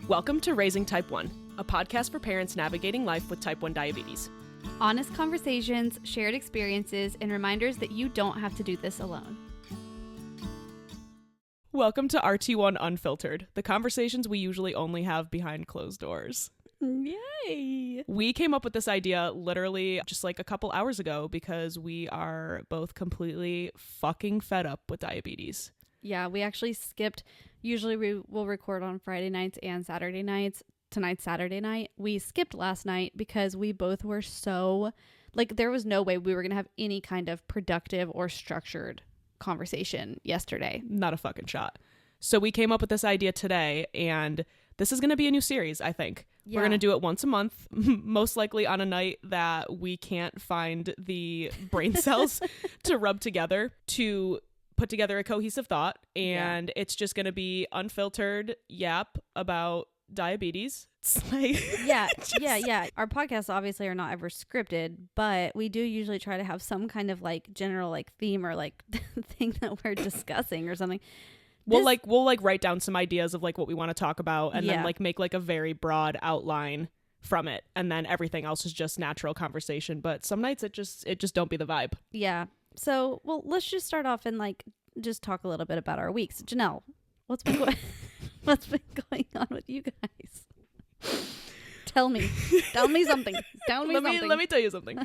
Welcome to Raising Type 1, a podcast for parents navigating life with type 1 diabetes. Honest conversations, shared experiences, and reminders that you don't have to do this alone. Welcome to RT1 Unfiltered, the conversations we usually only have behind closed doors. Yay! We came up with this idea literally just like a couple hours ago because we are both completely fucking fed up with diabetes. Yeah, we actually skipped. Usually we will record on Friday nights and Saturday nights. Tonight's Saturday night. We skipped last night because we both were so, there was no way we were going to have any kind of productive or structured conversation yesterday. Not a fucking shot. So we came up with this idea today, and this is going to be a new series, I think. Yeah. We're going to do it once a month, most likely on a night that we can't find the brain cells to rub together to put together a cohesive thought, and it's just going to be unfiltered yap about diabetes. Yeah. Our podcasts obviously are not ever scripted, but we do usually try to have some kind of general theme or thing that we're discussing or something. We'll write down some ideas of what we want to talk about, and then make a very broad outline from it, and then everything else is just natural conversation. But some nights it just don't be the vibe. Yeah. So, let's just start off and just talk a little bit about our weeks. Janelle, what's been going on with you guys? Tell me something. Let me tell you something.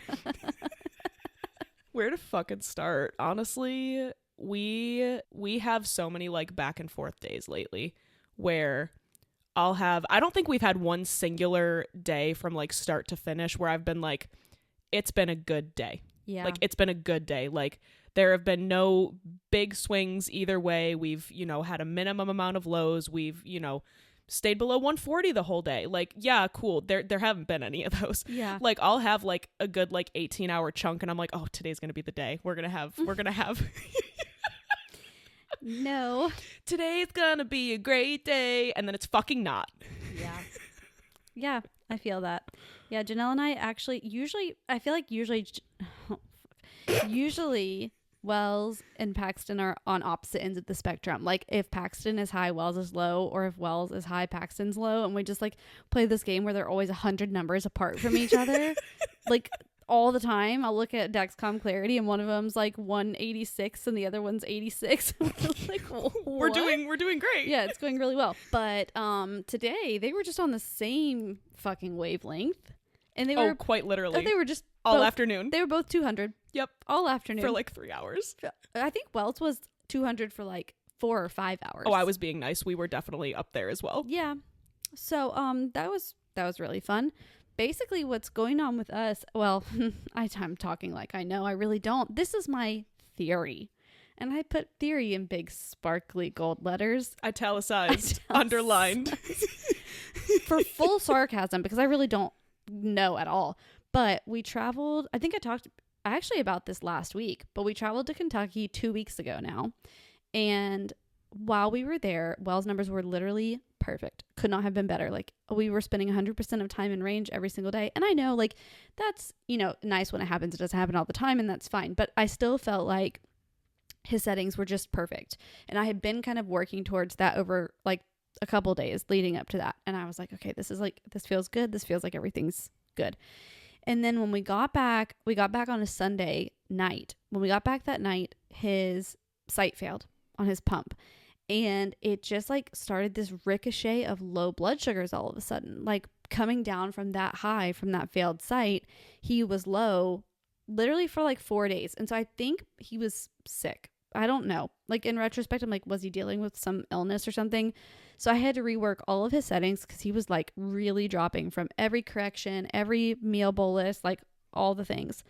Where to fucking start? Honestly, we have so many back and forth days lately where I don't think we've had one singular day from start to finish where I've been it's been a good day. Yeah. It's been a good day. There have been no big swings either way. We've, had a minimum amount of lows. We've, stayed below 140 the whole day. Yeah, cool. There haven't been any of those. Yeah. I'll have a good 18-hour chunk and I'm oh, today's going to be the day. We're going to have No. Today's going to be a great day, and then it's fucking not. Yeah. Yeah, I feel that. Yeah, Janelle and I actually usually Wells and Paxton are on opposite ends of the spectrum. If Paxton is high, Wells is low, or if Wells is high, Paxton's low, and we just play this game where they're always 100 numbers apart from each other. All the time. I'll look at Dexcom Clarity and one of them's 186 and the other one's 86. We're doing great. Yeah, it's going really well. But today they were just on the same fucking wavelength. And they were quite literally. They were just all afternoon. They were both 200. Yep. All afternoon. For 3 hours. I think Wells was 200 for 4 or 5 hours. Oh, I was being nice. We were definitely up there as well. Yeah. So that was really fun. Basically, what's going on with us, I'm talking like I know, I really don't. This is my theory. And I put theory in big, sparkly gold letters. Italicized. Underlined. For full sarcasm, because I really don't know at all. But we traveled, I think I talked actually about this last week, but we traveled to Kentucky 2 weeks ago now. And while we were there, Wells' numbers were literally perfect. Could not have been better. We were spending 100% of time in range every single day. And I know that's, nice when it happens. It doesn't happen all the time and that's fine. But I still felt like his settings were just perfect. And I had been kind of working towards that over a couple days leading up to that. And I was okay, this is this feels good. This feels like everything's good. And then when we got back on a Sunday night. When we got back that night, his sight failed on his pump. And it just started this ricochet of low blood sugars all of a sudden, coming down from that high from that failed site. He was low literally for 4 days. And so I think he was sick. I don't know. In retrospect, I'm was he dealing with some illness or something? So I had to rework all of his settings because he was really dropping from every correction, every meal bolus, all the things.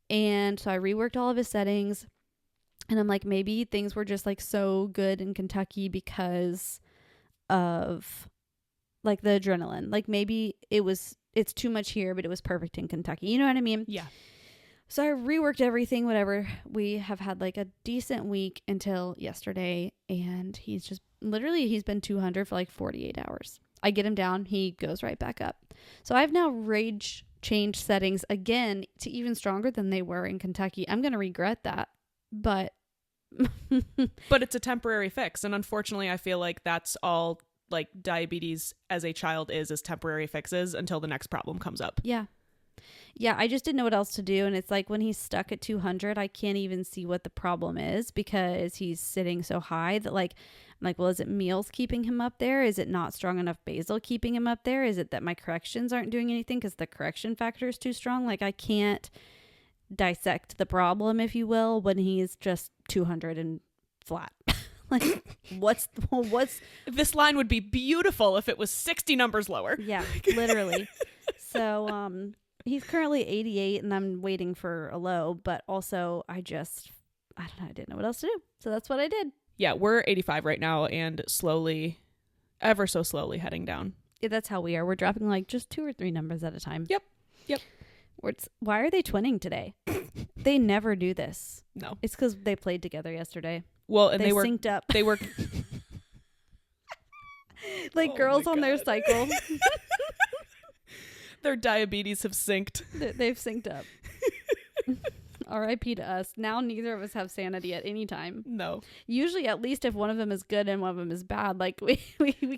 And so I reworked all of his settings. And I'm maybe things were just so good in Kentucky because of the adrenaline. Maybe it's too much here, but it was perfect in Kentucky. You know what I mean? Yeah. So I reworked everything, whatever. We have had a decent week until yesterday. And he's just he's been 200 for 48 hours. I get him down. He goes right back up. So I've now rage changed settings again to even stronger than they were in Kentucky. I'm going to regret that. But but it's a temporary fix, and unfortunately I feel like that's all like diabetes as a child is temporary fixes until the next problem comes up. Yeah. Yeah, I just didn't know what else to do. And it's like when he's stuck at 200, I can't even see what the problem is because he's sitting so high that like, I'm like, well, is it meals keeping him up there? Is it not strong enough basal keeping him up there? Is it that my corrections aren't doing anything because the correction factor is too strong? Like I can't dissect the problem, if you will, when he's just 200 and flat. Like what's This line would be beautiful if it was 60 numbers lower. Yeah, literally. So he's currently 88 and I'm waiting for a low, but also I don't know, I didn't know what else to do. So that's what I did. Yeah, we're 85 right now and slowly, ever so slowly heading down. Yeah, that's how we are. We're dropping like just 2 or 3 numbers at a time. Yep. Why are they twinning today? They never do this. No. It's because they played together yesterday. Well, and they were synced up. They were like girls on their cycle. Their diabetes have synced. They've synced up. R.I.P. to us. Now neither of us have sanity at any time. No. Usually, at least if one of them is good and one of them is bad, like we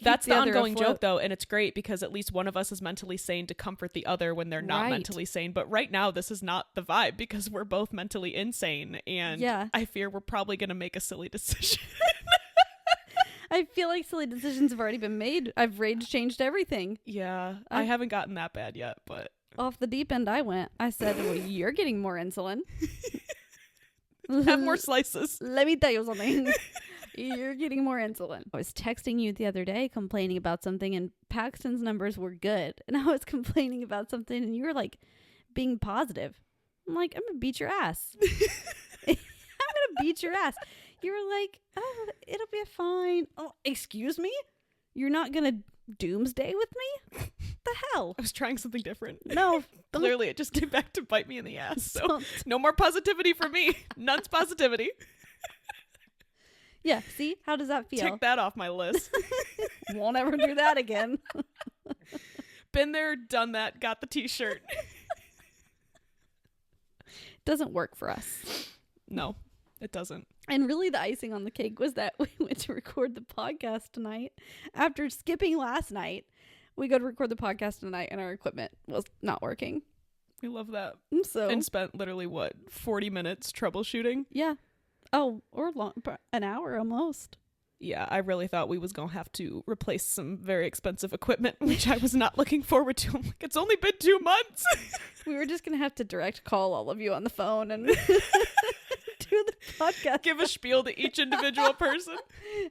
That's keep the ongoing afloat. joke, though, and it's great because at least one of us is mentally sane to comfort the other when they're not Right. mentally sane. But right now, this is not the vibe because we're both mentally insane, and Yeah. I fear we're probably going to make a silly decision. I feel like silly decisions have already been made. I've rage changed everything. Yeah, I haven't gotten that bad yet, but Off the deep end I went. I said, well, you're getting more insulin. have more slices. Let me tell you something. You're getting more insulin. I was texting you the other day complaining about something and Paxton's numbers were good. And I was complaining about something and you were like being positive. I'm like, I'm going to beat your ass. I'm going to beat your ass. You were like, oh, it'll be fine. Oh, excuse me? You're not going to doomsday with me? The hell? I was trying something different. No. Clearly, it just came back to bite me in the ass. So Don't. no more positivity for me. None's positivity. Yeah, see? How does that feel? Tick that off my list. Won't ever do that again. Been there, done that, got the t-shirt. Doesn't work for us. No, it doesn't. And really the icing on the cake was that we went to record the podcast tonight. After skipping last night, we go to record the podcast tonight and our equipment was not working. We love that. So And spent literally, 40 minutes troubleshooting? yeah. Oh, or an hour almost. Yeah, I really thought we was going to have to replace some very expensive equipment, which I was not looking forward to. I'm like, it's only been 2 months. We were just going to have to direct call all of you on the phone and do the podcast. Give a spiel to each individual person.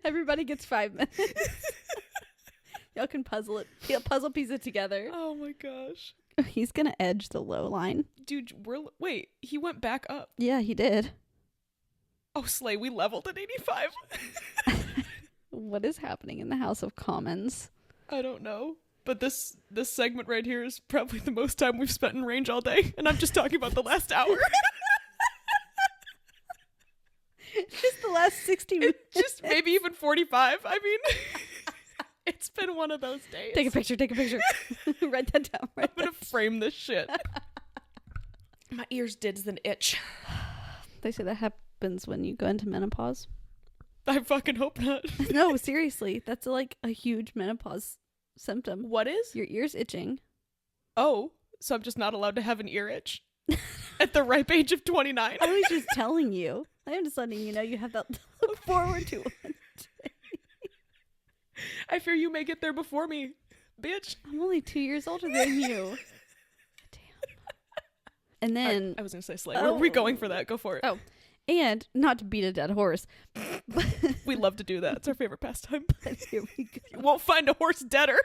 Everybody gets 5 minutes. Y'all can puzzle piece it together. Oh my gosh. He's going to edge the low line. Dude, wait, he went back up. Yeah, he did. Oh, Slay, we leveled at 85. What is happening in the House of Commons? I don't know. But this segment right here is probably the most time we've spent in range all day. And I'm just talking about the last hour. Just the last 60 minutes. Just maybe even 45. I mean, it's been one of those days. Take a picture. Write that down. I'm going to frame this shit. My ears did an itch. They say that happens when you go into menopause. I fucking hope not. No, seriously. That's like a huge menopause symptom. What is? Your ears itching. Oh, so I'm just not allowed to have an ear itch at the ripe age of 29. I was just telling you. I am just letting you know you have that to look forward to. I fear you may get there before me, bitch. I'm only 2 years older than you. Damn. And then... I was going to say Slay. Where are we going for that? Go for it. Oh. And not to beat a dead horse. We love to do that. It's our favorite pastime. But here we go. You won't find a horse deader.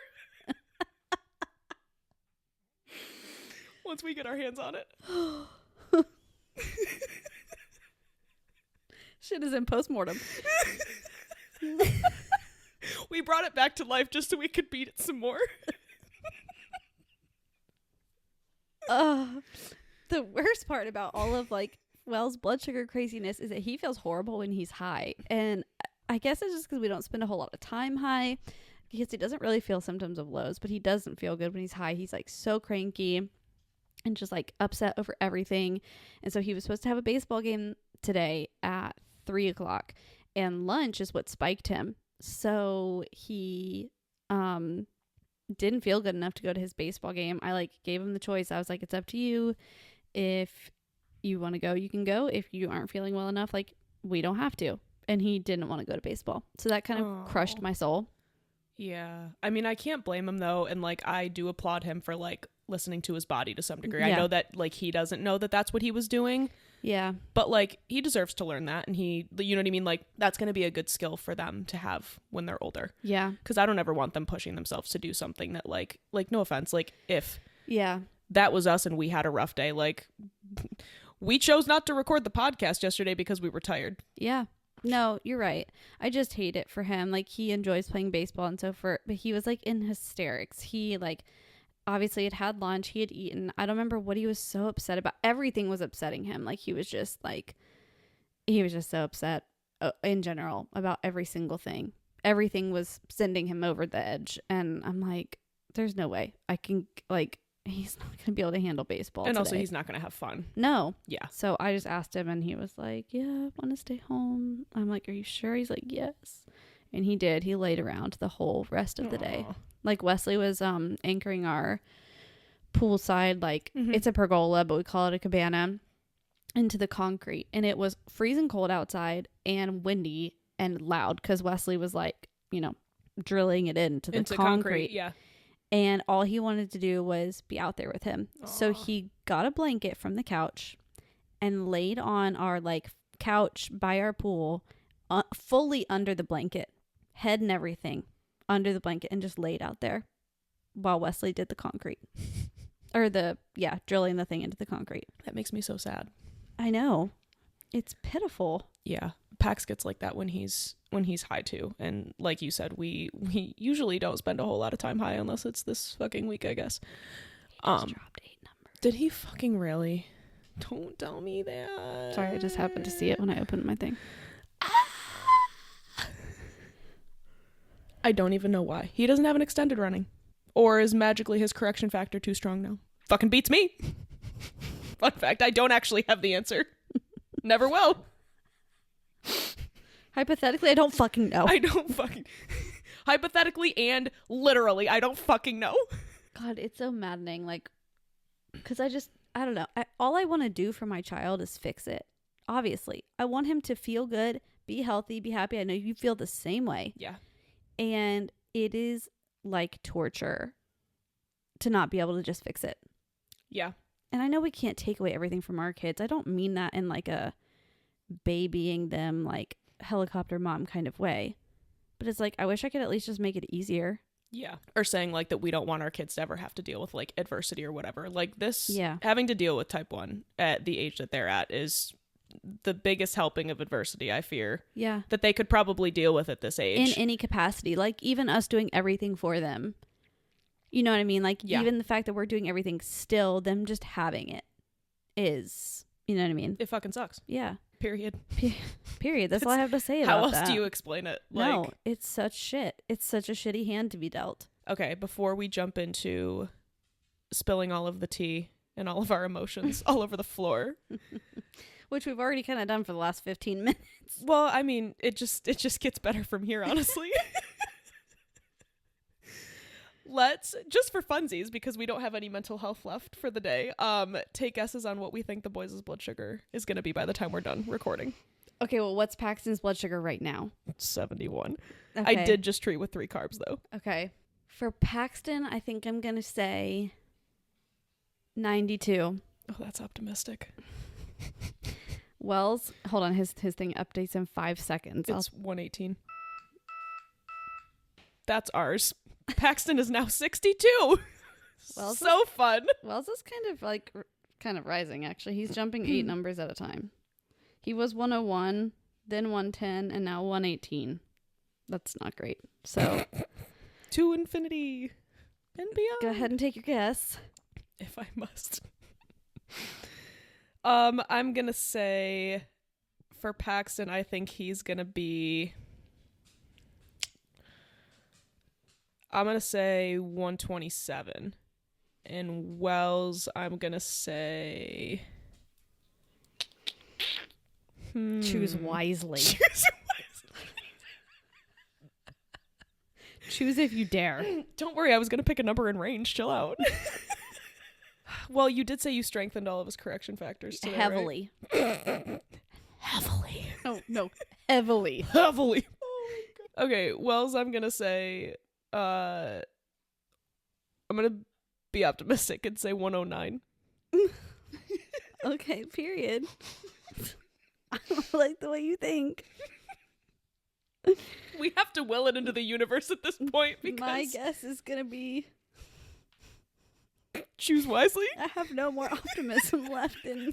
Once we get our hands on it. Shit is in postmortem. We brought it back to life just so we could beat it some more. The worst part about all of Wells' blood sugar craziness is that he feels horrible when he's high. And I guess it's just because we don't spend a whole lot of time high. Because he doesn't really feel symptoms of lows, but he doesn't feel good when he's high. He's so cranky and just upset over everything. And so he was supposed to have a baseball game today at 3:00, and lunch is what spiked him. So he didn't feel good enough to go to his baseball game. I like gave him the choice. I was like, it's up to you. If you want to go, you can go. If you aren't feeling well enough, like, we don't have to. And he didn't want to go to baseball. So that kind of crushed my soul. Yeah. I mean, I can't blame him though. And like, I do applaud him for like listening to his body to some degree. Yeah. I know that like he doesn't know that that's what he was doing. Yeah. But like, he deserves to learn that. And he, you know what I mean? Like, that's going to be a good skill for them to have when they're older. Yeah. Because I don't ever want them pushing themselves to do something that like, no offense, like if yeah, that was us and we had a rough day, like we chose not to record the podcast yesterday because we were tired. Yeah. No, you're right. I just hate it for him. Like, he enjoys playing baseball and so forth, but he was like in hysterics. He like obviously had lunch, he had eaten. I don't remember what he was so upset about. Everything was upsetting him. Like, he was just so upset in general about every single thing. Everything was sending him over the edge. And I'm like, there's no way I can, like, he's not going to be able to handle baseball and today. Also, he's not going to have fun. No. Yeah. So I just asked him and he was like, yeah, I want to stay home. I'm like, are you sure? He's like, yes. And he did. He laid around the whole rest of the day. Like, Wesley was anchoring our poolside, like, it's a pergola, but we call it a cabana, into the concrete. And it was freezing cold outside and windy and loud because Wesley was like, you know, drilling it into the concrete. Yeah. And all he wanted to do was be out there with him. Aww. So he got a blanket from the couch and laid on our like couch by our pool, fully under the blanket, head and everything under the blanket, and just laid out there while Wesley did the concrete or drilling the thing into the concrete. That makes me so sad. I know. It's pitiful. Yeah. Pax gets like that when he's high too, and like you said, we usually don't spend a whole lot of time high unless it's this fucking week, I guess. He just dropped 8 numbers. Did he fucking really? Don't tell me that. Sorry, I just happened to see it when I opened my thing. I don't even know why. He doesn't have an extended running, or is magically his correction factor too strong now? Fucking beats me. Fun fact: I don't actually have the answer. Never will. Hypothetically, I don't fucking know. Hypothetically and literally, I don't fucking know. God, it's so maddening. Like, because I don't know. All I want to do for my child is fix it. Obviously, I want him to feel good, be healthy, be happy. I know you feel the same way. Yeah. And it is like torture to not be able to just fix it. Yeah. And I know we can't take away everything from our kids. I don't mean that in like a babying them, like helicopter mom kind of way, but it's like, I wish I could at least just make it easier. Yeah. Or saying like that we don't want our kids to ever have to deal with like adversity or whatever. Like this, yeah, having to deal with type 1 at the age that they're at is the biggest helping of adversity, I fear. Yeah. That they could probably deal with at this age. In any capacity. Like, even us doing everything for them. You know what I mean? Like, even the fact that we're doing everything, still them just having it is, you know what I mean? It fucking sucks. Yeah. Period. Period. That's all I have to say about that. How else do you explain it? Like, no, it's such shit. It's such a shitty hand to be dealt. Okay, before we jump into spilling all of the tea and all of our emotions all over the floor. Which we've already kind of done for the last 15 minutes. Well, I mean, it just gets better from here, honestly. Let's, just for funsies, because we don't have any mental health left for the day, take guesses on what we think the boys' blood sugar is going to be by the time we're done recording. Okay, well, what's Paxton's blood sugar right now? 71. Okay. I did just treat with 3 carbs, though. Okay. For Paxton, I think I'm going to say 92. Oh, that's optimistic. Wells, hold on, his thing updates in 5 seconds. It's 118. That's ours. Paxton is now 62. Wells so fun. Wells is kind of rising, actually. He's jumping 8 numbers at a time. He was 101, then 110, and now 118. That's not great. So to infinity and beyond. Go ahead and take your guess. If I must. I'm gonna say for Paxton, I think he's gonna be, I'm gonna say 127. And Wells, I'm gonna say choose wisely. Choose if you dare. Don't worry, I was going to pick a number in range. Chill out. Well, you did say you strengthened all of his correction factors today, Heavily. Right? Heavily. Oh, no. Heavily. Heavily. Oh my God. Okay, Wells, I'm going to say, I'm going to be optimistic and say 109. Okay, period. I don't like the way you think. We have to will it into the universe at this point because My guess is going to be... choose wisely. I have no more optimism left in...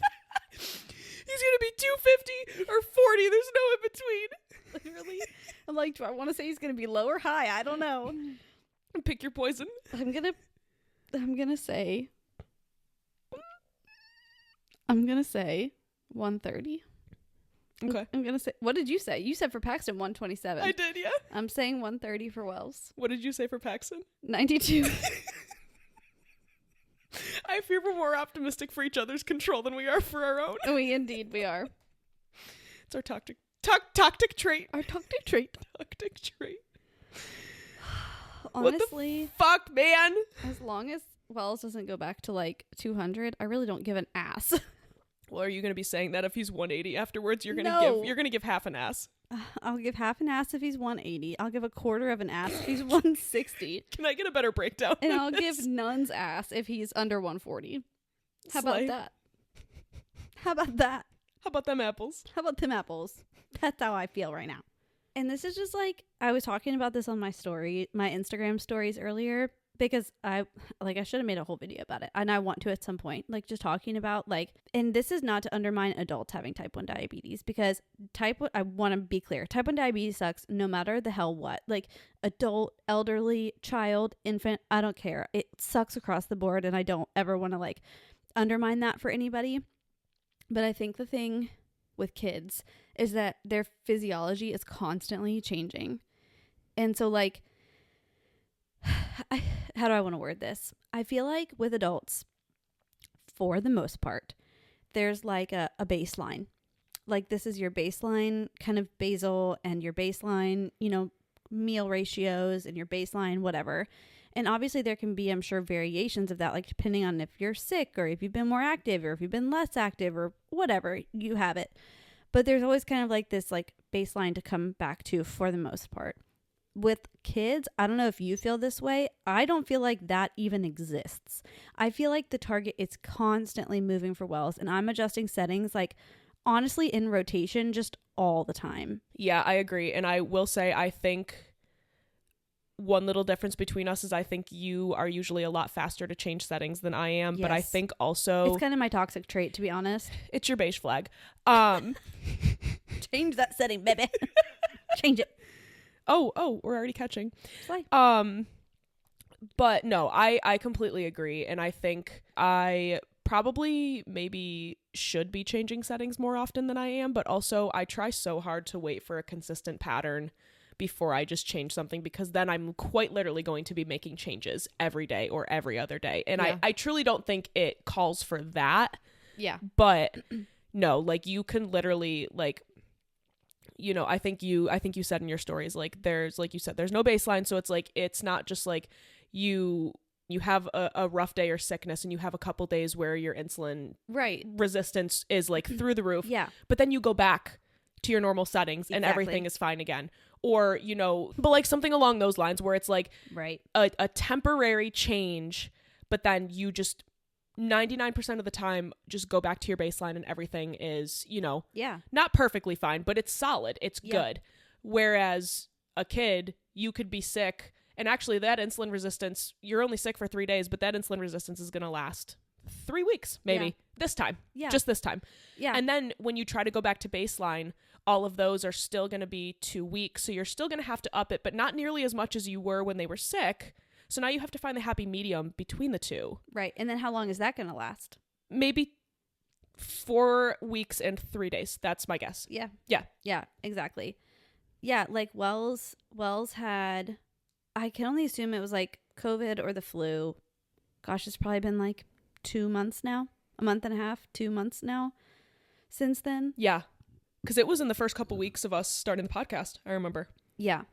He's going to be 250 or 40. There's no in between. Literally. I'm like, do I want to say he's going to be low or high? I don't know. Pick your poison. I'm going to say 130. Okay. I'm going to say, what did you say? You said for Paxton 127. I did, yeah. I'm saying 130 for Wells. What did you say for Paxton? 92. I fear we're more optimistic for each other's control than we are for our own. We are. It's our tactic trait. Our toxic trait. Tactic trait. Honestly, fuck, man. as long as Wells doesn't go back to like 200, I really don't give an ass. Well, are you going to be saying that if he's 180 afterwards? You're going to give half an ass. I'll give half an ass if he's 180. I'll give a quarter of an ass if he's 160. Can I get a better breakdown? And I'll give none's ass if he's under 140. How about that? How about that? How about them apples? How about them apples? That's how I feel right now. And this is just like, I was talking about this on my Instagram stories earlier, because I should have made a whole video about it, and I want to at some point, like just talking about like, and this is not to undermine adults having type 1 diabetes, because I want to be clear, type 1 diabetes sucks no matter the hell what, like adult, elderly, child, infant, I don't care. It sucks across the board, and I don't ever want to like undermine that for anybody. But I think the thing with kids is that their physiology is constantly changing. And so like, how do I want to word this? I feel like with adults, for the most part, there's like a baseline. Like this is your baseline kind of basal and your baseline, meal ratios and your baseline, whatever. And obviously there can be, I'm sure, variations of that, like depending on if you're sick or if you've been more active or if you've been less active or whatever, you have it. But there's always kind of like this like baseline to come back to for the most part. With kids, I don't know if you feel this way. I don't feel like that even exists. I feel like the target is constantly moving for Wells, and I'm adjusting settings like honestly in rotation just all the time. Yeah, I agree. And I will say, I think one little difference between us is I think you are usually a lot faster to change settings than I am. Yes. But I think also it's kind of my toxic trait, to be honest. It's your beige flag. Change that setting, baby. Change it. Oh, we're already catching. Slay. But no, I completely agree. And I think I probably maybe should be changing settings more often than I am. But also I try so hard to wait for a consistent pattern before I just change something, because then I'm quite literally going to be making changes every day or every other day. And yeah. I truly don't think it calls for that. Yeah. But no, like you can literally like, I think you said in your stories, like there's, like you said, there's no baseline. So it's like, it's not just like you have a rough day or sickness and you have a couple days where your insulin resistance is like through the roof. Yeah. But then you go back to your normal settings and everything is fine again. Or, but like something along those lines where it's like a temporary change, but then you just 99% of the time just go back to your baseline and everything is, not perfectly fine, but it's solid. It's good. Whereas a kid, you could be sick, and actually that insulin resistance, you're only sick for 3 days, but that insulin resistance is going to last 3 weeks, maybe this time, just this time. Yeah. And then when you try to go back to baseline, all of those are still going to be 2 weeks. So you're still going to have to up it, but not nearly as much as you were when they were sick. So now you have to find the happy medium between the two. Right. And then how long is that going to last? Maybe 4 weeks and 3 days. That's my guess. Yeah. Yeah. Yeah, exactly. Yeah. Like Wells had, I can only assume it was like COVID or the flu. Gosh, it's probably been like 2 months now, a month and a half, 2 months now since then. Yeah. Because it was in the first couple weeks of us starting the podcast, I remember. Yeah.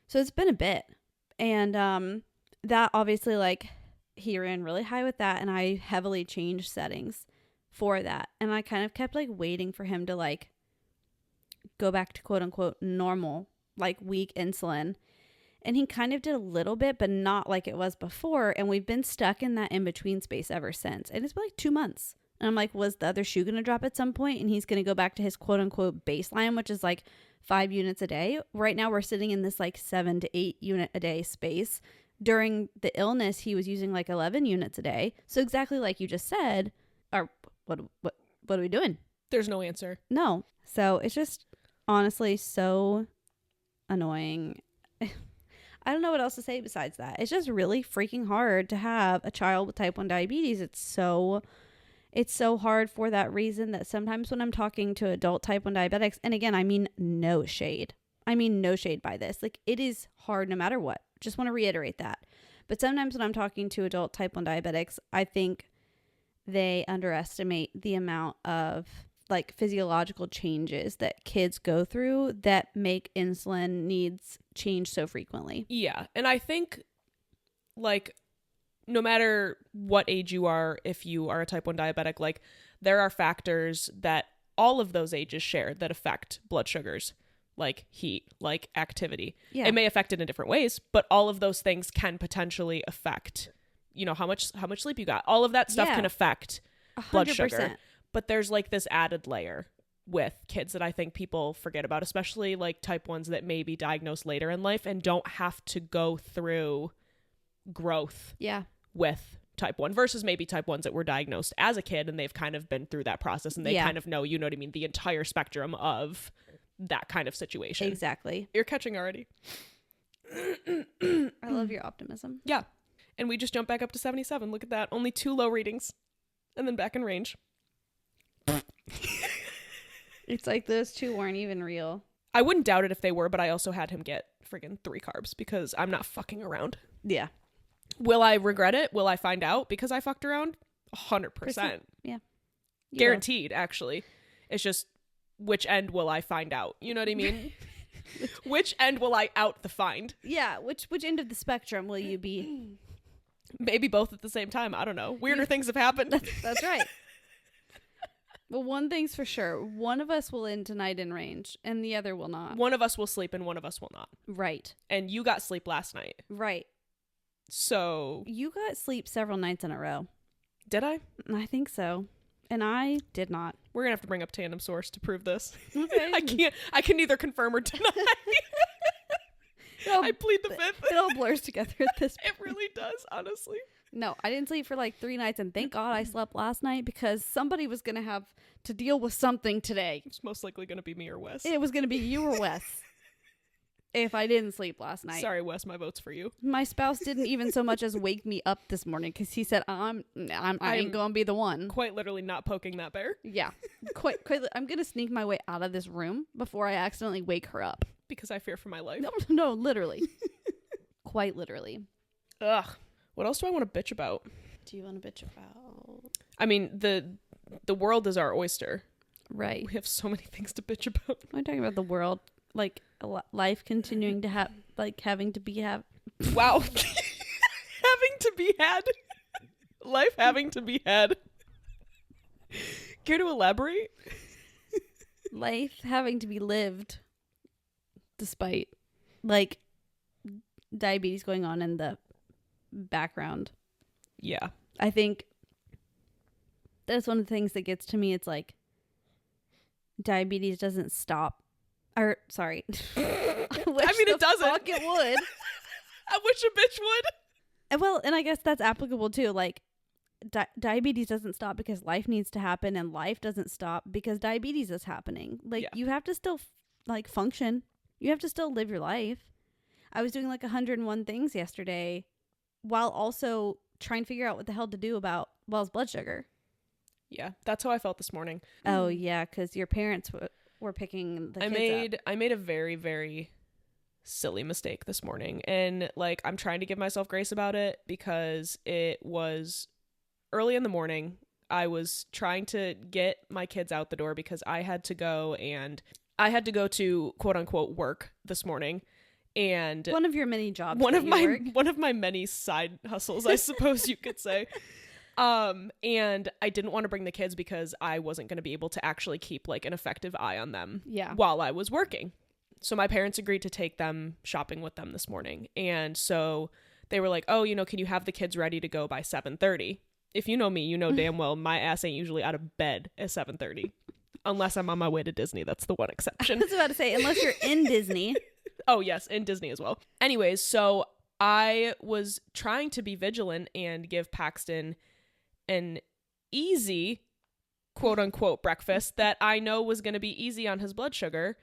So it's been a bit. And that obviously, like, he ran really high with that, and I heavily changed settings for that. And I kind of kept like waiting for him to like go back to quote unquote normal, like weak insulin. And he kind of did a little bit, but not like it was before. And we've been stuck in that in-between space ever since. And it's been like 2 months. And I'm like, was the other shoe going to drop at some point? And he's going to go back to his quote unquote baseline, which is like 5 units a day. Right now we're sitting in this like 7 to 8 unit a day space. During the illness, he was using like 11 units a day. So exactly like you just said, or what are we doing? There's no answer. No. So it's just honestly so annoying. I don't know what else to say besides that. It's just really freaking hard to have a child with type 1 diabetes. It's so hard for that reason that sometimes when I'm talking to adult type 1 diabetics, and again, I mean no shade. I mean no shade by this. Like, it is hard no matter what. Just want to reiterate that. But sometimes when I'm talking to adult type 1 diabetics, I think they underestimate the amount of like physiological changes that kids go through that make insulin needs change so frequently. Yeah. And I think like no matter what age you are, if you are a type 1 diabetic, like there are factors that all of those ages share that affect blood sugars, like heat, like activity. Yeah. It may affect it in different ways, but all of those things can potentially affect, you know, how much sleep you got. All of that stuff can affect 100%. blood sugar. But there's like this added layer with kids that I think people forget about, especially like type 1s that may be diagnosed later in life and don't have to go through growth with type 1 versus maybe type 1s that were diagnosed as a kid and they've kind of been through that process and they kind of know, you know what I mean, the entire spectrum of that kind of situation. Exactly. You're catching already. I love your optimism. Yeah. And we just jumped back up to 77. Look at that. Only 2 low readings and then back in range. It's like those 2 weren't even real. I wouldn't doubt it if they were, but I also had him get friggin' 3 carbs because I'm not fucking around. Yeah. Will I regret it? Will I find out because I fucked around? 100%. Yeah. Guaranteed, actually. It's just, which end will I find out? You know what I mean? Which end will I out the find? Yeah. Which end of the spectrum will you be? Maybe both at the same time. I don't know. Weirder things have happened. That's right. But one thing's for sure. One of us will end tonight in range and the other will not. One of us will sleep and one of us will not. Right. And you got sleep last night. Right. So. You got sleep several nights in a row. Did I? I think so. And I did not. We're going to have to bring up Tandem Source to prove this. Okay. I can neither confirm or deny. I plead the fifth. It all blurs together at this point. It really does, honestly. No, I didn't sleep for like 3 nights, and thank God I slept last night because somebody was going to have to deal with something today. It's most likely going to be me or Wes. It was going to be you or Wes if I didn't sleep last night. Sorry, Wes, my vote's for you. My spouse didn't even so much as wake me up this morning because he said, I ain't going to be the one. Quite literally not poking that bear. Yeah. Quite. I'm going to sneak my way out of this room before I accidentally wake her up. Because I fear for my life. No, literally. Quite literally. Ugh. What else do I want to bitch about? Do you want to bitch about? I mean, the world is our oyster. Right. We have so many things to bitch about. I'm talking about the world, like life continuing to have, like having to be Wow. Having to be had. Life having to be had. Care to elaborate? Life having to be lived despite like diabetes going on in the background. Yeah. I think that's one of the things that gets to me. It's like diabetes doesn't stop. Or sorry. I mean, it doesn't. Fuck it would. I wish a bitch would. Well, and I guess that's applicable too. Like diabetes doesn't stop because life needs to happen, and life doesn't stop because diabetes is happening. Like you have to still like function. You have to still live your life. I was doing like 101 things yesterday while also trying to figure out what the hell to do about Wells' blood sugar. Yeah, that's how I felt this morning. Oh, yeah, because your parents were picking the kids up. I made a very, very silly mistake this morning. And, like, I'm trying to give myself grace about it because it was early in the morning. I was trying to get my kids out the door because I had to go to, quote-unquote, work this morning. And one of your many jobs. One of my many side hustles, I suppose you could say. And I didn't want to bring the kids because I wasn't going to be able to actually keep like an effective eye on them while I was working. So my parents agreed to take them shopping with them this morning. And so they were like, oh, you know, can you have the kids ready to go by 7:30? If you know me, you know damn well my ass ain't usually out of bed at 7:30. Unless I'm on my way to Disney. That's the one exception. I was about to say, unless you're in Disney. Oh, yes, in Disney as well. Anyways, so I was trying to be vigilant and give Paxton an easy, quote unquote, breakfast that I know was going to be easy on his blood sugar.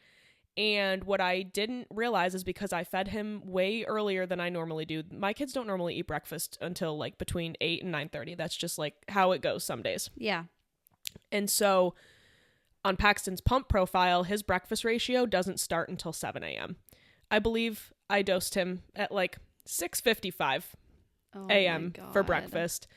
And what I didn't realize is because I fed him way earlier than I normally do. My kids don't normally eat breakfast until like between 8 and 9:30. That's just like how it goes some days. Yeah. And so on Paxton's pump profile, his breakfast ratio doesn't start until 7 a.m. I believe I dosed him at like 6:55 a.m. for breakfast,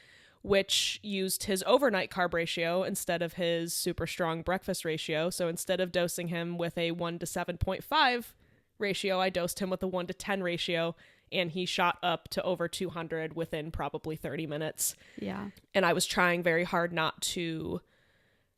which used his overnight carb ratio instead of his super strong breakfast ratio. So instead of dosing him with a 1 to 7.5 ratio, I dosed him with a 1 to 10 ratio, and he shot up to over 200 within probably 30 minutes. Yeah. And I was trying very hard not to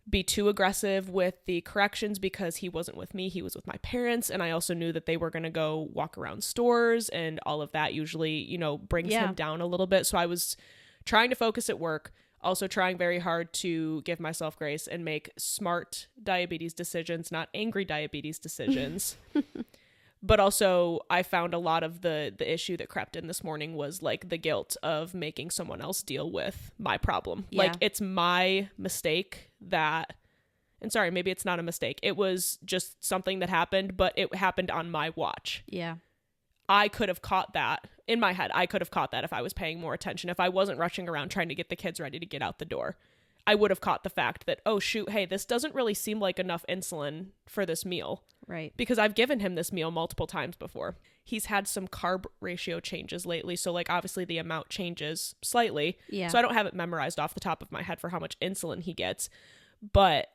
be too aggressive with the corrections because he wasn't with me, he was with my parents, and I also knew that they were going to go walk around stores, and all of that usually, you know, brings him down a little bit. So I was trying to focus at work, also trying very hard to give myself grace and make smart diabetes decisions, not angry diabetes decisions. But also I found a lot of the issue that crept in this morning was like the guilt of making someone else deal with my problem. Yeah. Like it's my mistake that, and sorry, maybe it's not a mistake. It was just something that happened, but it happened on my watch. Yeah. I could have caught that in my head. I could have caught that if I was paying more attention, if I wasn't rushing around trying to get the kids ready to get out the door. I would have caught the fact that, oh shoot, hey, this doesn't really seem like enough insulin for this meal. Right. Because I've given him this meal multiple times before. He's had some carb ratio changes lately. So like obviously the amount changes slightly. Yeah. So I don't have it memorized off the top of my head for how much insulin he gets. But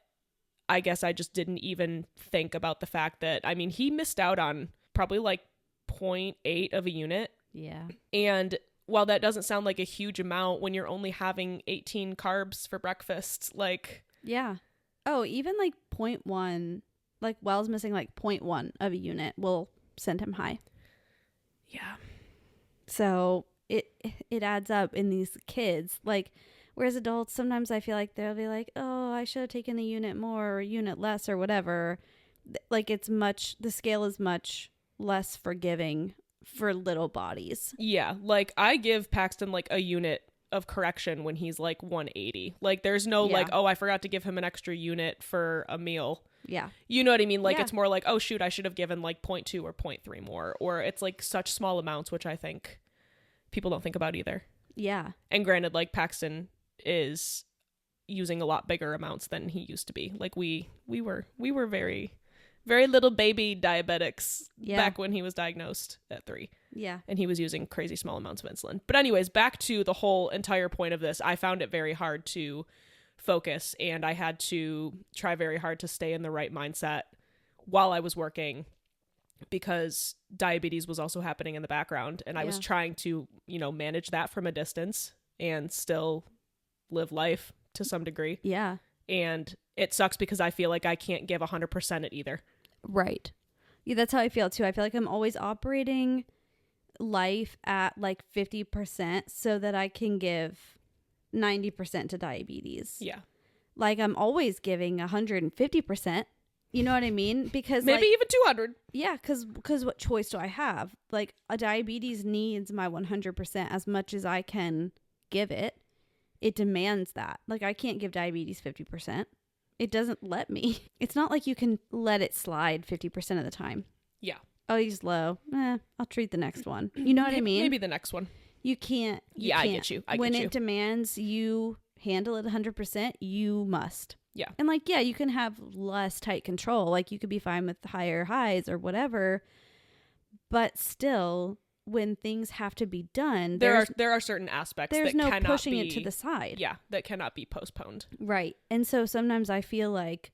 I guess I just didn't even think about the fact that, I mean, he missed out on probably like 0.8 of a unit. Yeah. And while that doesn't sound like a huge amount when you're only having 18 carbs for breakfast, like... Yeah. Oh, even like 0.1, like Wells missing like 0.1 of a unit will send him high. Yeah. So it adds up in these kids. Like, whereas adults, sometimes I feel like they'll be like, oh, I should have taken a unit more or a unit less or whatever. Like the scale is much less forgiving for little bodies. Yeah, like I give Paxton like a unit of correction when he's like 180. Like there's no like, oh, I forgot to give him an extra unit for a meal. Yeah. You know what I mean? Like it's more like, oh shoot, I should have given like 0.2 or 0.3 more, or it's like such small amounts, which I think people don't think about either. Yeah. And granted, like Paxton is using a lot bigger amounts than he used to be. Like we were very little baby diabetics back when he was diagnosed at 3. Yeah. And he was using crazy small amounts of insulin. But anyways, back to the whole entire point of this, I found it very hard to focus, and I had to try very hard to stay in the right mindset while I was working because diabetes was also happening in the background, and I was trying to, you know, manage that from a distance and still live life to some degree. Yeah. And it sucks because I feel like I can't give 100% at either. Right. Yeah, that's how I feel too. I feel like I'm always operating life at like 50% so that I can give 90% to diabetes. Yeah. Like I'm always giving 150%. You know what I mean? Because maybe like, even 200. Yeah, because what choice do I have? Like a diabetes needs my 100% as much as I can give it. It demands that. Like I can't give diabetes 50%. It doesn't let me. It's not like you can let it slide 50% of the time. Yeah. Oh, he's low. I'll treat the next one. You know what I mean? Maybe the next one. You can't. Yeah, I get you. When it demands you handle it 100%, you must. Yeah. And like, yeah, you can have less tight control. Like you could be fine with higher highs or whatever. But still, when things have to be done, there are certain aspects there's that no cannot pushing be, it to the side. Yeah, that cannot be postponed. Right. And so sometimes I feel like,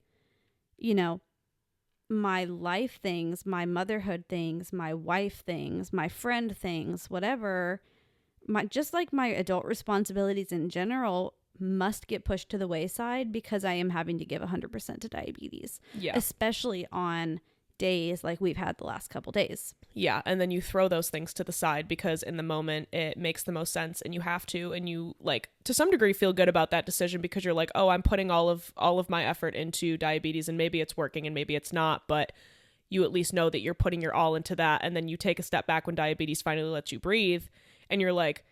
you know, my life things, my motherhood things, my wife things, my friend things, whatever, just like my adult responsibilities in general must get pushed to the wayside because I am having to give 100% to diabetes. Yeah. Especially on days like we've had the last couple days. Yeah, and then you throw those things to the side because in the moment it makes the most sense and you have to, and you like to some degree feel good about that decision because you're like, oh, I'm putting all of my effort into diabetes and maybe it's working and maybe it's not, but you at least know that you're putting your all into that. And then you take a step back when diabetes finally lets you breathe and you're like,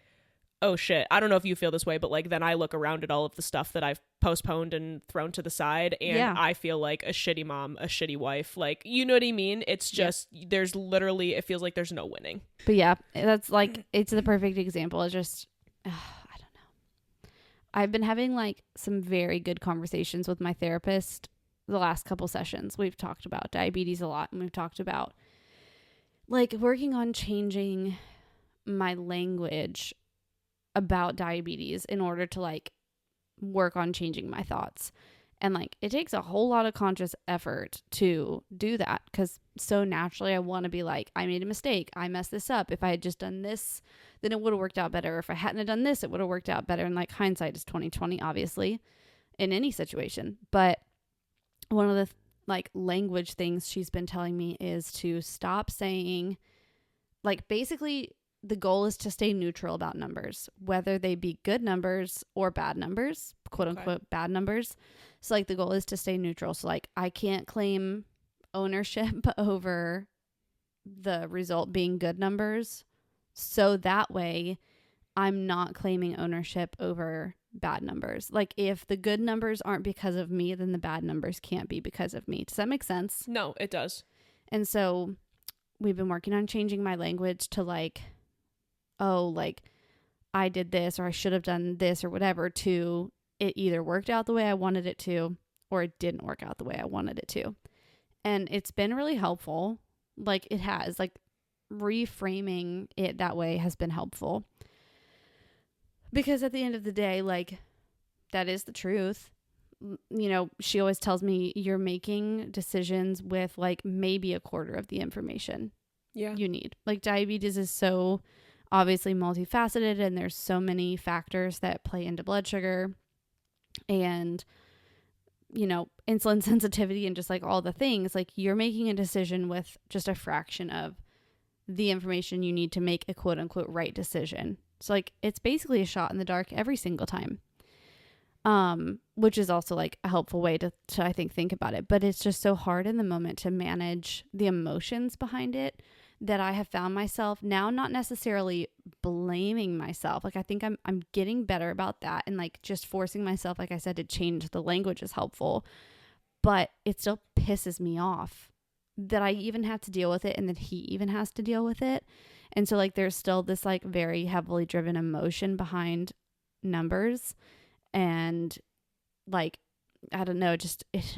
oh shit, I don't know if you feel this way, but like then I look around at all of the stuff that I've postponed and thrown to the side and I feel like a shitty mom, a shitty wife, like, you know what I mean? It's just there's literally, it feels like there's no winning. But yeah, that's like, it's the perfect example. It's just I don't know, I've been having like some very good conversations with my therapist the last couple sessions. We've talked about diabetes a lot, and we've talked about like working on changing my language about diabetes in order to like work on changing my thoughts. And like it takes a whole lot of conscious effort to do that because so naturally I want to be like, I made a mistake, I messed this up, if I had just done this then it would have worked out better, if I hadn't have done this it would have worked out better. And like hindsight is 20/20 obviously in any situation. But one of the like language things she's been telling me is to stop saying, like, basically the goal is to stay neutral about numbers, whether they be good numbers or bad numbers, quote unquote bad numbers. So like the goal is to stay neutral. So like I can't claim ownership over the result being good numbers. So that way I'm not claiming ownership over bad numbers. Like if the good numbers aren't because of me, then the bad numbers can't be because of me. Does that make sense? No, it does. And so we've been working on changing my language to like, oh, like I did this or I should have done this or whatever, to it either worked out the way I wanted it to or it didn't work out the way I wanted it to. And it's been really helpful. Like it has, like reframing it that way has been helpful. Because at the end of the day, like that is the truth. You know, she always tells me you're making decisions with like maybe a quarter of the information you need. Like diabetes is so obviously multifaceted and there's so many factors that play into blood sugar and, you know, insulin sensitivity and just like all the things. Like you're making a decision with just a fraction of the information you need to make a quote unquote right decision. So like it's basically a shot in the dark every single time. Which is also like a helpful way to I think about it. But it's just so hard in the moment to manage the emotions behind it that I have found myself now not necessarily blaming myself. Like I think I'm getting better about that, and like just forcing myself, like I said, to change the language is helpful. But it still pisses me off that I even have to deal with it and that he even has to deal with it. And so like there's still this like very heavily driven emotion behind numbers. And like, I don't know, it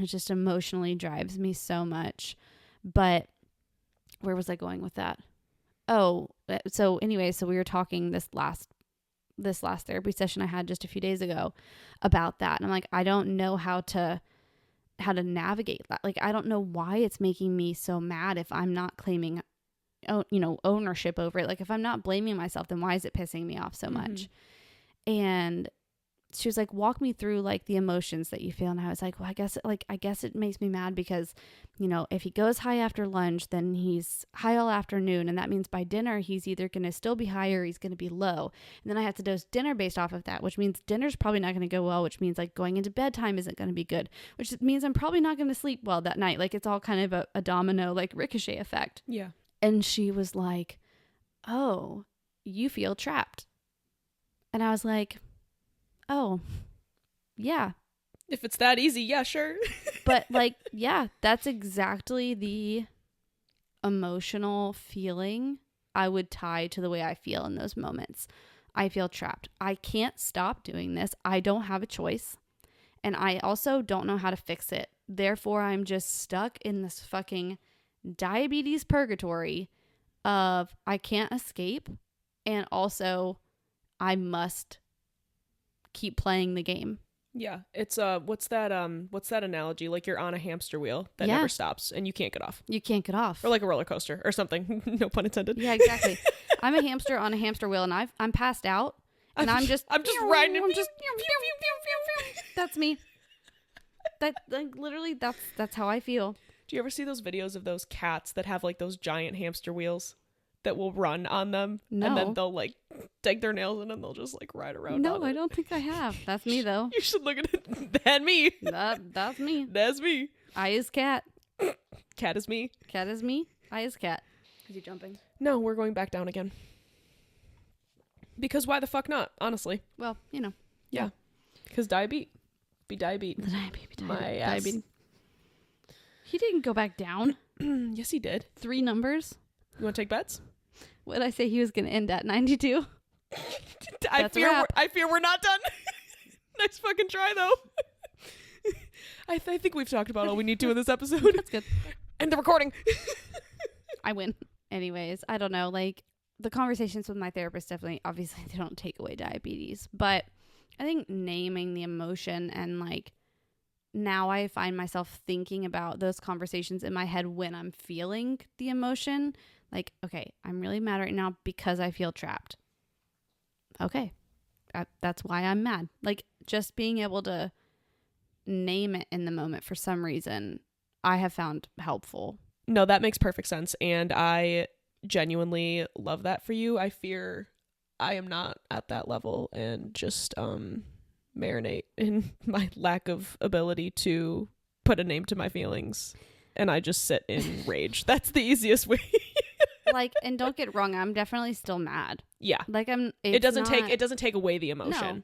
just emotionally drives me so much. But where was I going with that? Oh, so anyway, so we were talking this last therapy session I had just a few days ago about that. And I'm like, I don't know how to navigate that. Like, I don't know why it's making me so mad if I'm not claiming, ownership over it. Like if I'm not blaming myself, then why is it pissing me off so much? And she was like, walk me through like the emotions that you feel. And I was like, well, I guess it makes me mad because, you know, if he goes high after lunch, then he's high all afternoon. And that means by dinner, he's either going to still be high or he's going to be low. And then I have to dose dinner based off of that, which means dinner's probably not going to go well, which means like going into bedtime isn't going to be good, which means I'm probably not going to sleep well that night. Like it's all kind of a domino, like ricochet effect. Yeah. And she was like, oh, you feel trapped. And I was like, oh, yeah. If it's that easy, yeah, sure. But like, yeah, that's exactly the emotional feeling I would tie to the way I feel in those moments. I feel trapped. I can't stop doing this. I don't have a choice. And I also don't know how to fix it. Therefore, I'm just stuck in this fucking diabetes purgatory of I can't escape. And also I must keep playing the game. Yeah, it's what's that analogy? Like you're on a hamster wheel that never stops and you can't get off. You can't get off. Or like a roller coaster or something. No pun intended. Yeah, exactly. I'm a hamster on a hamster wheel, and I'm passed out, and I'm just riding it. I'm just that's me. That like literally that's how I feel. Do you ever see those videos of those cats that have like those giant hamster wheels that will run on them? No. And then they'll like dig their nails in and they'll just like ride around. No, I don't think I have. That's me though. You should look at it. That's me. That's me. That's me. I is cat. Cat is me. Cat is me. I is cat. Is he jumping? No, we're going back down again. Because why the fuck not? Honestly. Well, you know. Yeah. Because diabetes. Be diabetes. My ass. Diabetes. He didn't go back down. Yes, he did. 3 numbers. You want to take bets? What did I say he was going to end at? 92? I fear we're not done. Nice fucking try, though. I think we've talked about all we need to in this episode. That's good. End the recording. I win. Anyways, I don't know. Like, the conversations with my therapist definitely, obviously, they don't take away diabetes. But I think naming the emotion and, like, now I find myself thinking about those conversations in my head when I'm feeling the emotion. Like, okay, I'm really mad right now because I feel trapped. Okay, that's why I'm mad. Like, just being able to name it in the moment for some reason, I have found helpful. No, that makes perfect sense. And I genuinely love that for you. I fear I am not at that level and just marinate in my lack of ability to put a name to my feelings. And I just sit in rage. That's the easiest way. Like, and don't get wrong, I'm definitely still mad. Yeah. Like it doesn't take away the emotion. No.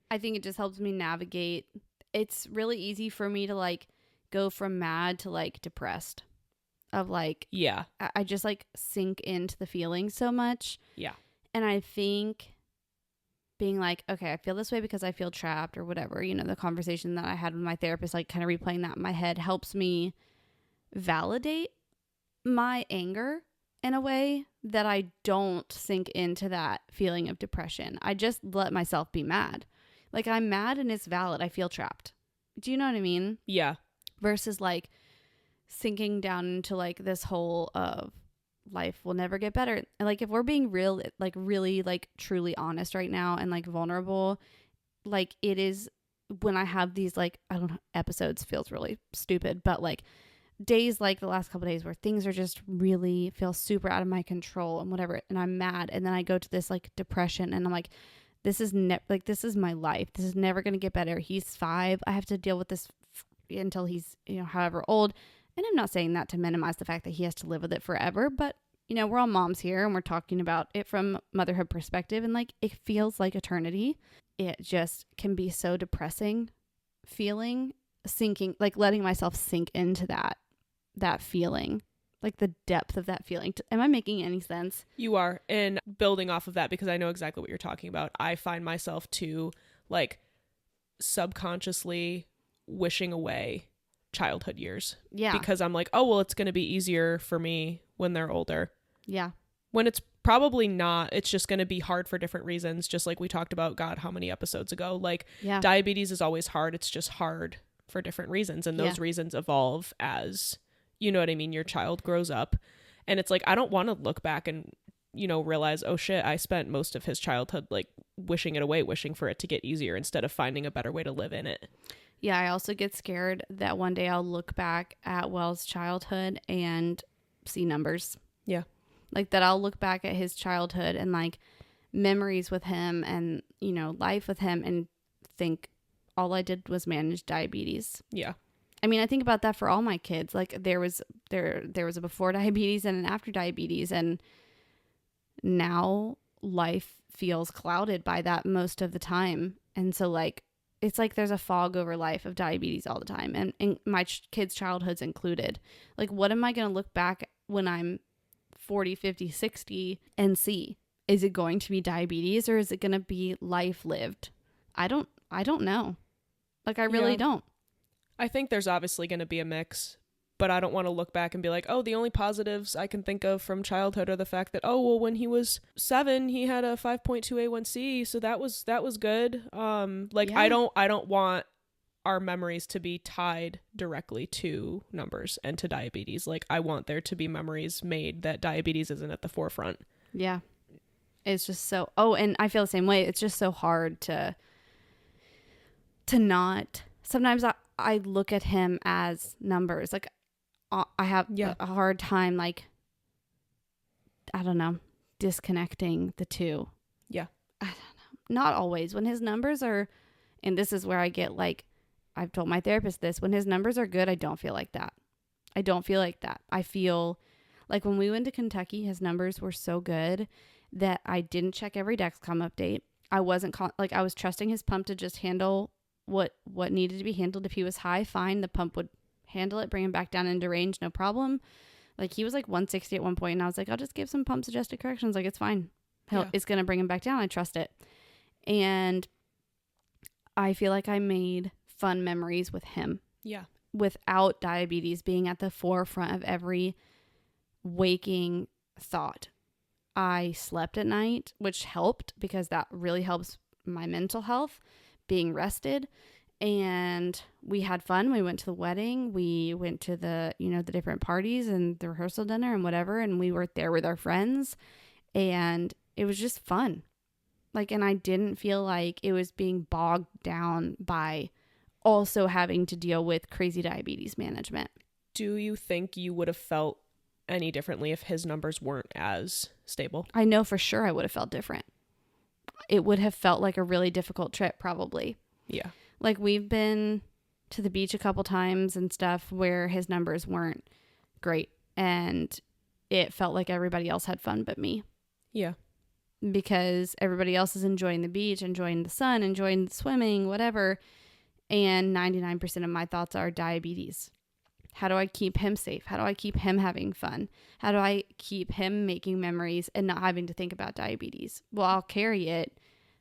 I think it just helps me navigate. It's really easy for me to like go from mad to like depressed. Of like, yeah, I just like sink into the feeling so much. Yeah. And I think being like, okay, I feel this way because I feel trapped or whatever, you know, the conversation that I had with my therapist, like kind of replaying that in my head helps me validate my anger in a way that I don't sink into that feeling of depression. I just let myself be mad. Like, I'm mad and it's valid. I feel trapped. Do you know what I mean? Yeah. Versus like sinking down into like this hole of life will never get better. And like, if we're being real, like really like truly honest right now and like vulnerable, like it is when I have these like, I don't know, episodes feels really stupid, but like days like the last couple of days where things are just really feel super out of my control and whatever, and I'm mad, and then I go to this like depression and I'm like, this is this is my life, this is never going to get better. He's 5, I have to deal with this until he's, you know, however old. And I'm not saying that to minimize the fact that he has to live with it forever, but you know, we're all moms here and we're talking about it from motherhood perspective, and like it feels like eternity. It just can be so depressing feeling, sinking, like letting myself sink into that feeling, like the depth of that feeling. Am I making any sense? You are. And building off of that, because I know exactly what you're talking about, I find myself to like subconsciously wishing away childhood years. Yeah. Because I'm like, oh, well, it's going to be easier for me when they're older. Yeah. When it's probably not. It's just going to be hard for different reasons. Just like we talked about, God, how many episodes ago? Like, yeah. Diabetes is always hard. It's just hard for different reasons. And those reasons evolve as, you know what I mean, your child grows up. And it's like, I don't want to look back and, you know, realize, oh shit, I spent most of his childhood like wishing it away, wishing for it to get easier instead of finding a better way to live in it. Yeah, I also get scared that one day I'll look back at Wells' childhood and see numbers. Yeah. Like that I'll look back at his childhood and like memories with him and, you know, life with him and think all I did was manage diabetes. Yeah. I mean, I think about that for all my kids. Like there was a before diabetes and an after diabetes, and now life feels clouded by that most of the time. And so like it's like there's a fog over life of diabetes all the time, and my kids' childhoods included. Like, what am I going to look back when I'm 40, 50, 60 and see? Is it going to be diabetes or is it going to be life lived? I don't know. Like, I really don't. I think there's obviously going to be a mix, but I don't want to look back and be like, oh, the only positives I can think of from childhood are the fact that, oh, well, when he was 7, he had a 5.2 A1C, so that was good. I don't want our memories to be tied directly to numbers and to diabetes. Like, I want there to be memories made that diabetes isn't at the forefront. Yeah. It's just so, oh, and I feel the same way. It's just so hard to not, sometimes I look at him as numbers. Like, I have a hard time, like, I don't know, disconnecting the two. Yeah. I don't know. Not always. When his numbers are, and this is where I get like, I've told my therapist this, when his numbers are good, I don't feel like that. I don't feel like that. I feel like when we went to Kentucky, his numbers were so good that I didn't check every Dexcom update. I wasn't I was trusting his pump to just handle what needed to be handled. If he was high, fine, the pump would handle it, bring him back down into range, no problem. Like, he was like 160 at one point, and I was like, I'll just give some pump suggested corrections. Like, it's fine. It's going to bring him back down. I trust it. And I feel like I made fun memories with him. Yeah. Without diabetes being at the forefront of every waking thought. I slept at night, which helped because that really helps my mental health, being rested. And we had fun. We went to the wedding. We went to the different parties and the rehearsal dinner and whatever. And we were there with our friends. And it was just fun. Like, and I didn't feel like it was being bogged down by also having to deal with crazy diabetes management. Do you think you would have felt any differently if his numbers weren't as stable? I know for sure I would have felt different. It would have felt like a really difficult trip, probably. Yeah. Like, we've been to the beach a couple times and stuff where his numbers weren't great, and it felt like everybody else had fun but me. Yeah. Because everybody else is enjoying the beach, enjoying the sun, enjoying the swimming, whatever. And 99% of my thoughts are diabetes. How do I keep him safe? How do I keep him having fun? How do I keep him making memories and not having to think about diabetes? Well, I'll carry it,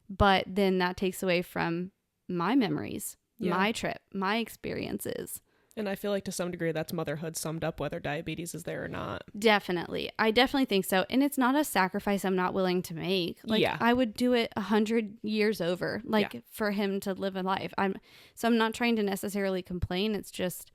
but then that takes away from my memories, my trip, my experiences. And I feel like to some degree that's motherhood summed up, whether diabetes is there or not. Definitely. I definitely think so. And it's not a sacrifice I'm not willing to make. Like, I would do it 100 years over, for him to live a life. I'm not trying to necessarily complain. It's just,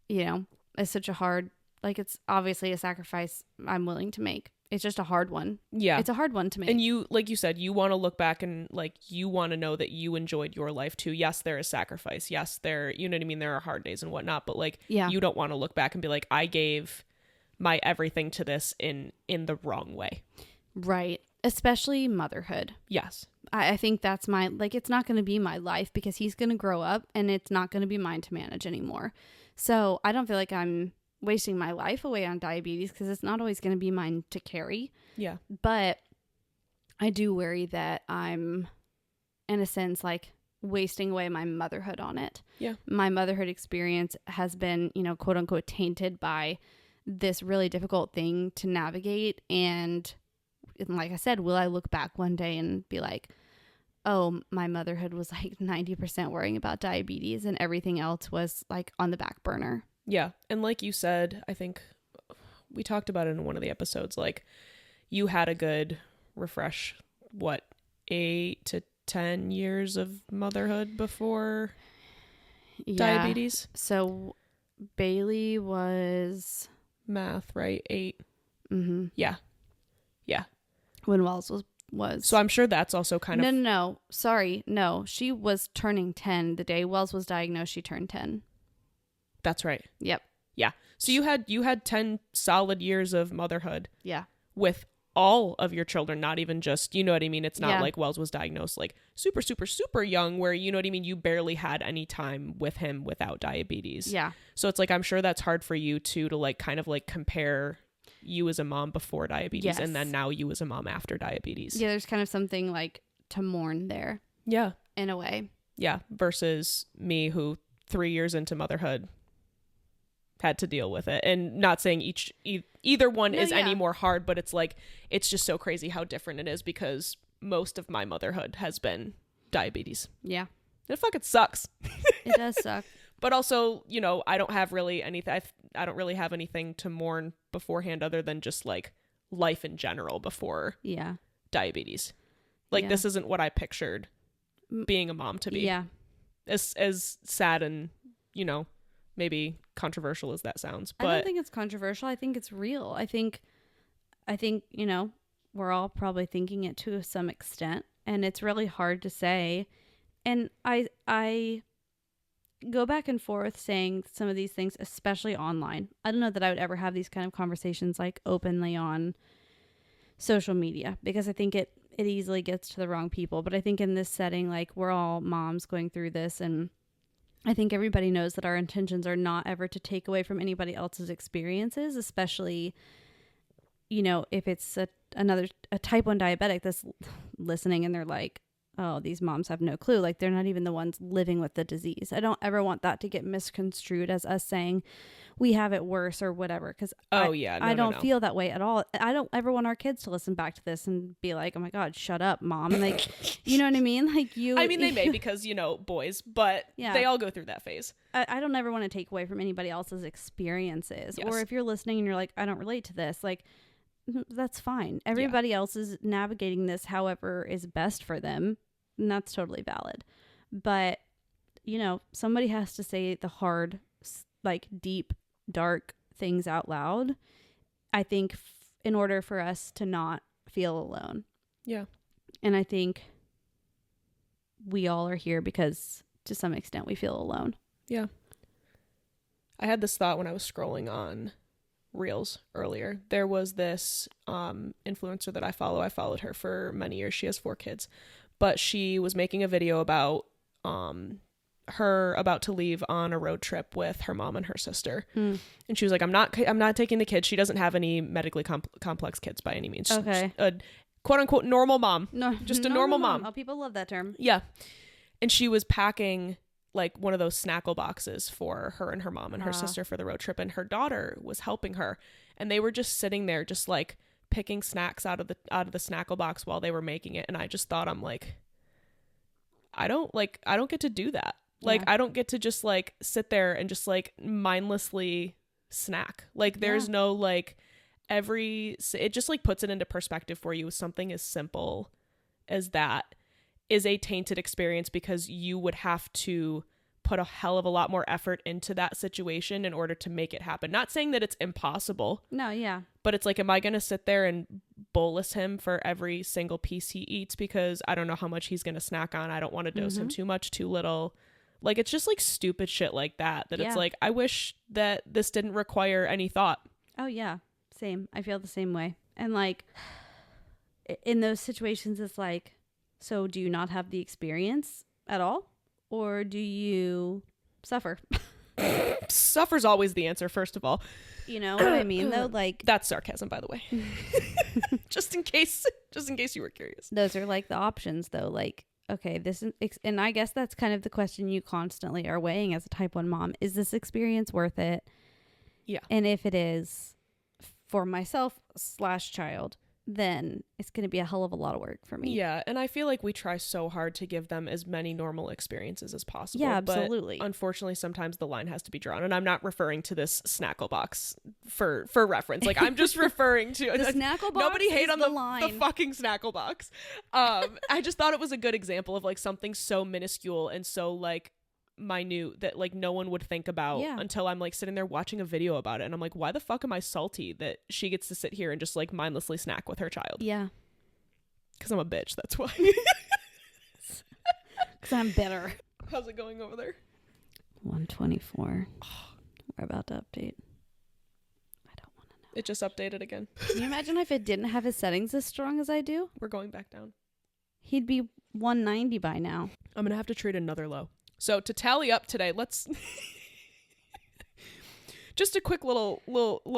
it's such a hard, it's obviously a sacrifice I'm willing to make. It's just a hard one. Yeah. It's a hard one to make. And you, like you said, you want to look back and you want to know that you enjoyed your life too. Yes, there is sacrifice. Yes, there are hard days and whatnot, but you don't want to look back and be like, I gave my everything to this in the wrong way. Right. Especially motherhood. Yes. I think that's it's not going to be my life because he's going to grow up and it's not going to be mine to manage anymore. So I don't feel like I'm wasting my life away on diabetes because it's not always going to be mine to carry. Yeah. But I do worry that I'm, in a sense, wasting away my motherhood on it. Yeah. My motherhood experience has been, quote unquote, tainted by this really difficult thing to navigate. And like I said, will I look back one day and be like, oh, my motherhood was 90% worrying about diabetes and everything else was on the back burner. Yeah. And like you said, I think we talked about it in one of the episodes, you had a good refresh, 8 to 10 years of motherhood before diabetes? So Bailey was... Math, right? 8. Mm-hmm. Yeah. Yeah. When Wells was... So I'm sure that's also kind of... No. Sorry. No. She was turning 10. The day Wells was diagnosed, she turned 10. That's right. Yep. Yeah. So you had 10 solid years of motherhood. Yeah. With all of your children, not even just, you know what I mean? It's not like Wells was diagnosed super, super, super young where, you know what I mean? You barely had any time with him without diabetes. Yeah. So it's I'm sure that's hard for you too, to kind of compare you as a mom before diabetes and then now you as a mom after diabetes. Yeah. There's kind of something to mourn there. Yeah. In a way. Yeah. Versus me who 3 years into motherhood had to deal with it, and not saying either one is any more hard, but it's it's just so crazy how different it is because most of my motherhood has been diabetes. Yeah. It fucking sucks. It does suck. But also, I don't have really anything. I don't really have anything to mourn beforehand other than just life in general before diabetes. This isn't what I pictured being a mom to be. Yeah. As sad and, you know, maybe controversial as that sounds. But I don't think it's controversial. I think it's real. I think, you know, we're all probably thinking it to some extent, and it's really hard to say. And I go back and forth saying some of these things, especially online. I don't know that I would ever have these kind of conversations like openly on social media, because I think it easily gets to the wrong people. But I think in this setting, like, we're all moms going through this, and I think everybody knows that our intentions are not ever to take away from anybody else's experiences, especially, you know, if it's a type 1 diabetic that's listening and they're like, oh, these moms have no clue. Like, they're not even the ones living with the disease. I don't ever want that to get misconstrued as us saying we have it worse or whatever. Because I don't feel that way at all. I don't ever want our kids to listen back to this and be like, oh my God, shut up, mom. Like, you know what I mean? Like, I mean, they may, because, you know, boys, but yeah, they all go through that phase. I don't ever want to take away from anybody else's experiences. Yes. Or if you're listening and you're like, I don't relate to this, like, that's fine. Everybody else is navigating this however is best for them, and that's totally valid. But, you know, somebody has to say the hard, like, deep, dark things out loud, I think, in order for us to not feel alone. Yeah. And I think we all are here because to some extent we feel alone. Yeah. I had this thought when I was scrolling on Reels earlier. There was this influencer that I follow. I followed her for many years. She has 4 kids, but she was making a video about her about to leave on a road trip with her mom and her sister. And she was like, I'm not taking the kids. She doesn't have any medically complex kids by any means. Okay. A quote unquote normal mom. No, just a normal mom. Oh, people love that term. Yeah. And she was packing like one of those snackle boxes for her and her mom and her sister for the road trip, and her daughter was helping her, and they were just sitting there just like picking snacks out of the snackle box while they were making it. And I just thought, I'm like, I don't get to do that. Like, yeah. I don't get to just like sit there and just like mindlessly snack. Like, there's no like it just like puts it into perspective for you. Something as simple as that is a tainted experience, because you would have to put a hell of a lot more effort into that situation in order to make it happen. Not saying that it's impossible. No, yeah. But it's like, am I going to sit there and bolus him for every single piece he eats because I don't know how much he's going to snack on? I don't want to dose him too much, too little. Like, it's just like stupid shit like that it's like, I wish that this didn't require any thought. Oh, yeah. Same. I feel the same way. And like, in those situations, it's like, so do you not have the experience at all? Or do you suffer? Suffer's always the answer, first of all. You know what I mean, though? Like, that's sarcasm, by the way. just in case you were curious. Those are like the options, though. Like, okay, this is, and I guess that's kind of the question you constantly are weighing as a type 1 mom. Is this experience worth it? Yeah. And if it is, for myself / child, then it's going to be a hell of a lot of work for me. Yeah, and I feel like we try so hard to give them as many normal experiences as possible. Yeah, absolutely. But unfortunately, sometimes the line has to be drawn, and I'm not referring to this snackle box for reference. Like, I'm just referring to the snackle box. Nobody hate on the line. The fucking snackle box. I just thought it was a good example of like something so minuscule and so like minute that like no one would think about until I'm like sitting there watching a video about it, and I'm like, why the fuck am I salty that she gets to sit here and just like mindlessly snack with her child? Yeah, because I'm a bitch, that's why. Because I'm bitter. How's it going over there? 124. We're about to update. I don't want to know. It just updated again. Can you imagine if it didn't have his settings as strong as I do? We're going back down. He'd be 190 by now. I'm gonna have to trade another low. So to tally up today, let's just a quick little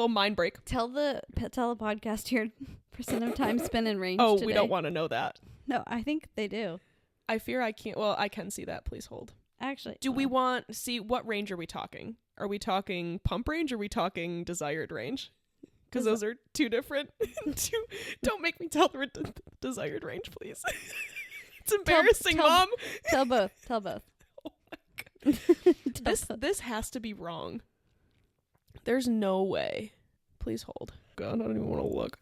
mind break. Tell the podcast your percent of time spent in range. Oh, today. We don't want to know that. No, I think they do. I fear I can't. Well, I can see that. Please hold. Actually, we see what range are we talking? Are we talking pump range? Or are we talking desired range? Because those are two different. Don't make me tell the desired range, please. It's embarrassing, Mom. Tell both. This has to be wrong. There's no way. Please hold. God, I don't even want to look.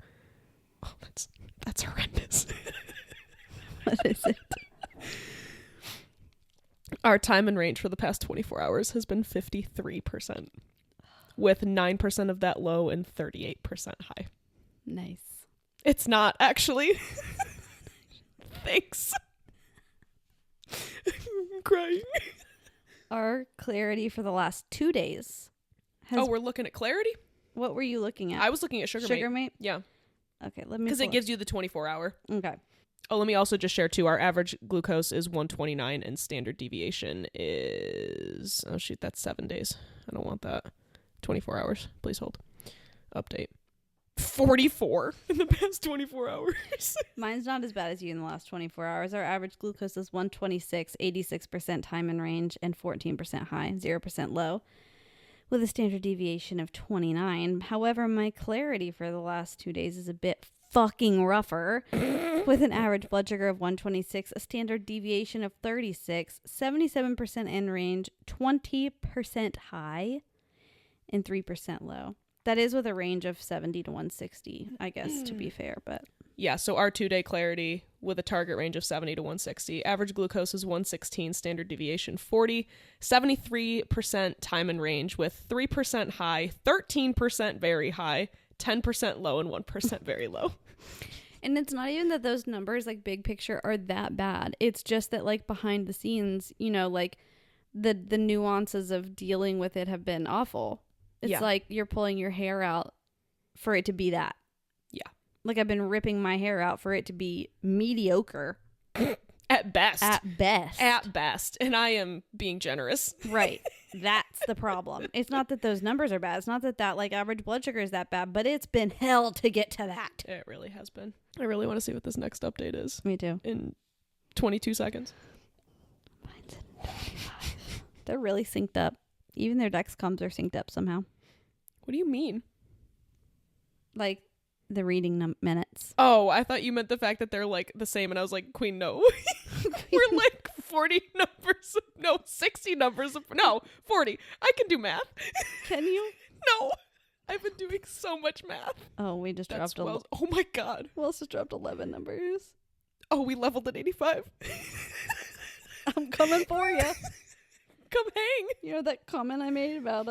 Oh, that's horrendous. What is it? Our time in range for the past 24 hours has been 53%, with 9% of that low and 38% high. Nice. It's not, actually. Thanks. I'm crying. Our clarity for the last 2 days Oh, we're looking at clarity? What were you looking at? I was looking at Sugar Mate. Yeah. Okay, let me... Because it gives you the 24 hour. Okay. Oh, let me also just share, too. Our average glucose is 129, and standard deviation is... Oh, shoot, that's 7 days. I don't want that. 24 hours. Please hold. Update. 44 in the past 24 hours. Mine's not as bad as you in the last 24 hours. Our average glucose is 126, 86% time in range, and 14% high, 0% low, with a standard deviation of 29. However, my clarity for the last 2 days is a bit fucking rougher, with an average blood sugar of 126, a standard deviation of 36, 77% in range, 20% high, and 3% low. That is with a range of 70 to 160, I guess, to be fair, but... Yeah, so our 2 day clarity with a target range of 70 to 160. Average glucose is 116, standard deviation 40, 73% time in range with 3% high, 13% very high, 10% low, and 1% very low. And it's not even that those numbers, like, big picture, are that bad. It's just that, like, behind the scenes, you know, like, the nuances of dealing with it have been awful. It's like you're pulling your hair out for it to be that. Yeah. Like I've been ripping my hair out for it to be mediocre. At best. At best. At best. And I am being generous. Right. That's the problem. It's not that those numbers are bad. It's not that like average blood sugar is that bad, but it's been hell to get to that. It really has been. I really want to see what this next update is. Me too. In 22 seconds. Mine's in 25. They're really synced up. Even their Dexcoms are synced up somehow. What do you mean? Like the reading minutes. Oh, I thought you meant the fact that they're like the same, and I was like, Queen, no. We're like 40 numbers. 60 numbers. 40. I can do math. Can you? No. I've been doing so much math. Oh, we just dropped Oh my God. Wells just dropped 11 numbers. Oh, we leveled at 85. I'm coming for you. Come hang. You know that comment I made about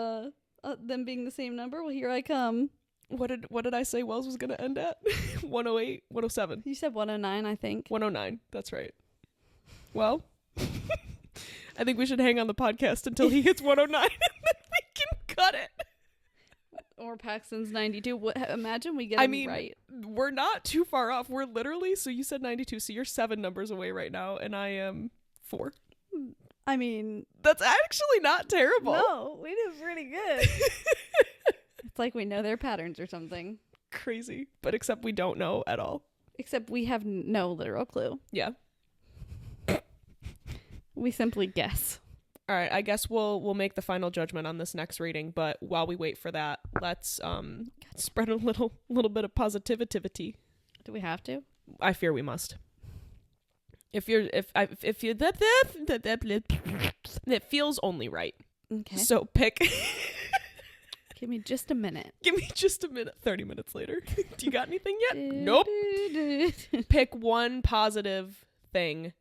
them being the same number? Well, here I come. What did I say Wells was going to end at? 108, 107. You said 109, I think. 109. That's right. Well, I think we should hang on the podcast until he hits 109 and then we can cut it. Or Paxton's 92. Imagine we get him right. We're not too far off. We're literally, so you said 92, so you're 7 numbers away right now, and I am 4. I mean, that's actually not terrible. No, we did pretty good. It's like we know their patterns or something. Crazy. But except we don't know at all. Except we have no literal clue. Yeah. We simply guess. All right, I guess we'll make the final judgment on this next reading, but while we wait for that, let's spread a little bit of positivity. Do we have to? I fear we must. If you it feels only right. Okay. So pick. Give me just a minute. Give me just a minute. 30 minutes later. Do you got anything yet? Nope. Pick one positive thing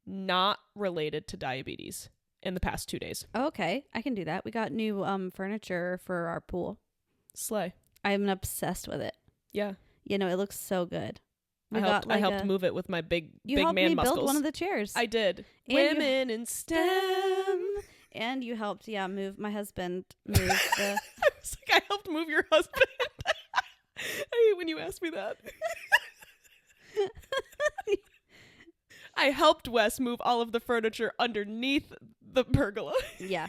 not related to diabetes in the past 2 days. Okay, I can do that. We got new furniture for our pool. Slay. I'm obsessed with it. Yeah. You know, it looks so good. I helped move it with my big man muscles. You helped me build one of the chairs. I did. And Women in STEM. And you helped, move my husband move the... I was like, I helped move your husband. I hate when you ask me that. I helped Wes move all of the furniture underneath the pergola. Yeah.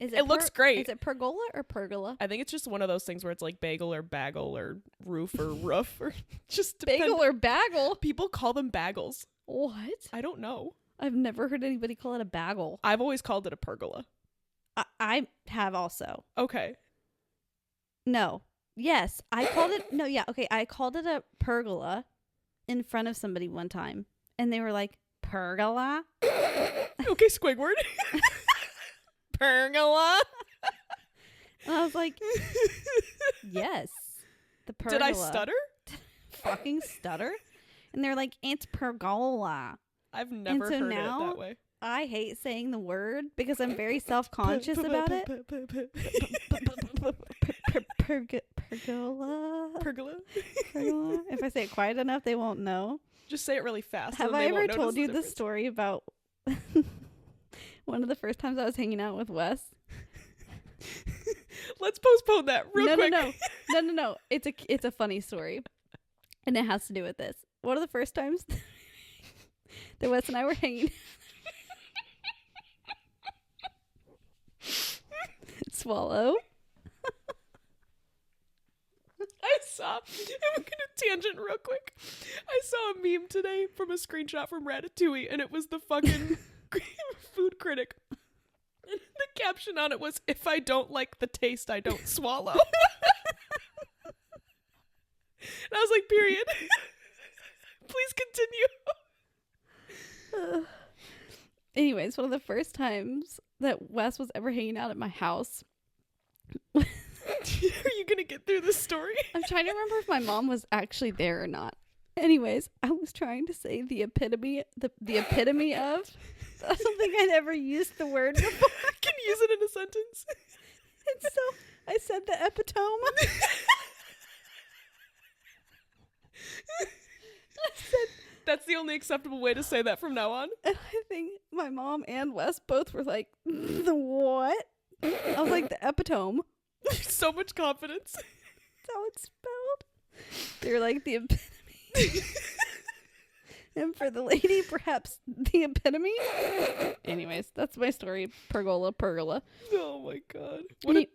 It looks great. Is it pergola or pergola? I think it's just one of those things where it's like bagel or bagel or roof or roof or just bagel or bagel. People call them bagels. What? I don't know. I've never heard anybody call it a bagel. I've always called it a pergola. I have also. Okay. No. Yes. I called it. No, yeah. Okay. I called it a pergola in front of somebody one time. And they were like, pergola? Okay, Squidward. Pergola. And I was like, yes. The pergola. Did I stutter? Fucking stutter? And they're like, it's pergola. I've never heard it that way. I hate saying the word because I'm very self-conscious about it. Pergola. If I say it quiet enough, they won't know. Just say it really fast. Have I ever told you the story about one of the first times I was hanging out with Wes? Let's postpone that real quick. No. It's a funny story, and it has to do with this. One of the first times that Wes and I were hanging. Swallow. I'm going to tangent real quick. I saw a meme today from a screenshot from Ratatouille, and it was the fucking food critic. And the caption on it was, "If I don't like the taste, I don't swallow." And I was like, period. Please continue. Anyways, one of the first times that Wes was ever hanging out at my house. Are you going to get through this story? I'm trying to remember if my mom was actually there or not. Anyways, I was trying to say the epitome of. I don't think I'd ever used the word before. Can you use it in a sentence? And so I said the epitome. That's the only acceptable way to say that from now on. And I think my mom and Wes both were like, the what? I was like, the epitome. So much confidence. That's how it's spelled. They were like, the epitome. And for the lady, perhaps the epitome. Anyways, that's my story. Pergola. Oh my god.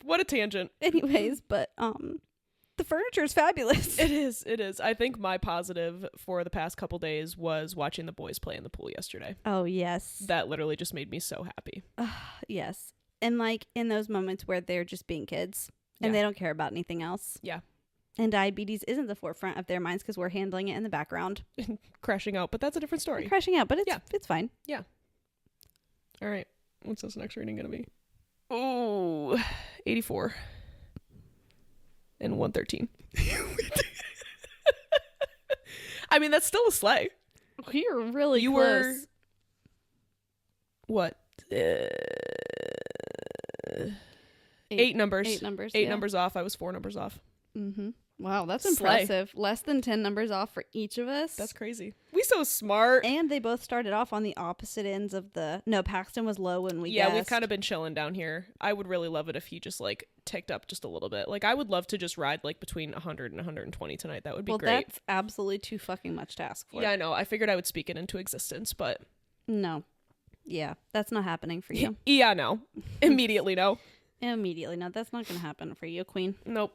What a tangent. Anyways, but the furniture is fabulous. It is. I think my positive for the past couple days was watching the boys play in the pool yesterday. Oh, yes. That literally just made me so happy. Yes. And like in those moments where they're just being kids and they don't care about anything else. Yeah. And diabetes isn't the forefront of their minds because we're handling it in the background. Crashing out, but that's a different story. Crashing out, but it's fine. Yeah. All right. What's this next reading going to be? Oh, 84 and 113. I mean, that's still a sleigh. You're really you close. Were what? 8 numbers. 8 numbers. 8 numbers off. I was 4 numbers off. Mm-hmm. Wow, that's Slay. impressive. Less than 10 numbers off for each of us. That's crazy. We so smart. And they both started off on the opposite ends of the... No, Paxton was low when we guessed. We've kind of been chilling down here. I would really love it if he just like ticked up just a little bit. Like I would love to just ride like between 100 and 120 tonight. That would be great. Well, that's absolutely too fucking much to ask for. Yeah, I know. I figured I would speak it into existence, but... No. Yeah, that's not happening for you. Yeah, no. Immediately no. Immediately no. That's not going to happen for you, Queen. Nope.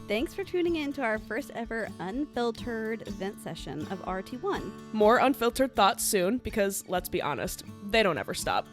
Thanks for tuning in to our first ever unfiltered vent session of RT1. More unfiltered thoughts soon because, let's be honest, they don't ever stop.